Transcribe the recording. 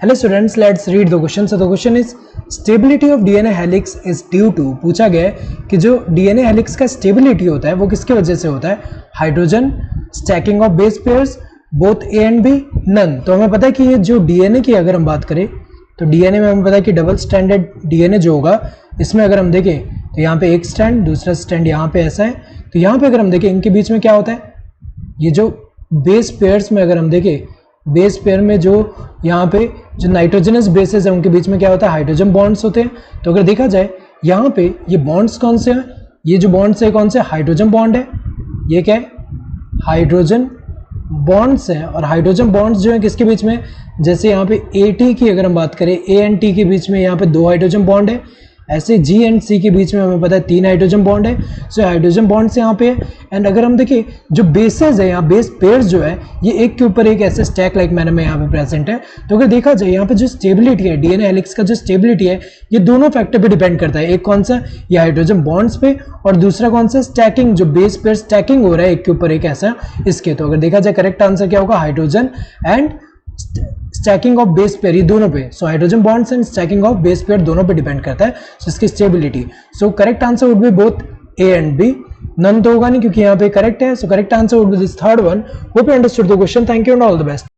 Hello students, let's read the question. So the question is stability of DNA helix is due to, पूछा गया है कि जो DNA helix का stability होता है वो किसकी वजह से होता है? Hydrogen, stacking of base pairs, both A and B, none. तो हमें पता है कि ये जो DNA की अगर हम बात करें तो DNA में हमें पता है कि डबल स्टैंडर्ड DNA जो होगा इसमें अगर हम देखें तो यहाँ पे एक स्टैंड, दूसरा स्टैंड यहाँ पे ऐसा है. तो यहाँ पे अगर हम देखें इनके बीच में क्या होता है, ये जो बेस पेयर्स में अगर हम देखें बेस पेयर में जो यहाँ पे जो नाइट्रोजनस बेसेस है उनके बीच में क्या होता है, हाइड्रोजन बॉन्ड्स होते हैं. तो अगर देखा जाए यहाँ पे ये बॉन्ड्स कौन से हैं, ये जो बॉन्ड्स है कौन से, हाइड्रोजन बॉन्ड है. ये क्या है, हाइड्रोजन बॉन्ड्स हैं. और हाइड्रोजन बॉन्ड्स जो है किसके बीच में, जैसे यहाँ पे AT की अगर हम बात करें, A एंड T के बीच में यहाँ पे 2 हाइड्रोजन बॉन्ड है. ऐसे G एंड C के बीच में हमें पता है 3 हाइड्रोजन बॉन्ड है. सो हाइड्रोजन बॉन्ड्स यहाँ पे है. एंड अगर हम देखें जो बेसेस है यहाँ बेस पेयर्स जो है ये एक के ऊपर एक ऐसे स्टैक लाइक मैनर में यहाँ पे प्रेजेंट है. तो अगर देखा जाए यहाँ पे जो स्टेबिलिटी है DNA हेलिक्स का जो स्टेबिलिटी है ये दोनों फैक्टर पे डिपेंड करता है. एक कौन सा, ये हाइड्रोजन बॉन्ड्स पे, और दूसरा कौन सा, स्टैकिंग, जो बेस पेयर स्टैकिंग हो रहा है एक के ऊपर एक ऐसा इसके. तो अगर देखा जाए करेक्ट आंसर क्या होगा, hydrogen and stacking of base pair, ये दोनों पे. So hydrogen bonds and stacking of base pair दोनों पे डिपेंड करता है. सो इसकी stability. So correct answer would be both A and B. None तो होगा नहीं क्योंकि यहाँ पे करेक्ट है. So correct answer would be this third one. Hope you understood the question. Thank you and all the best.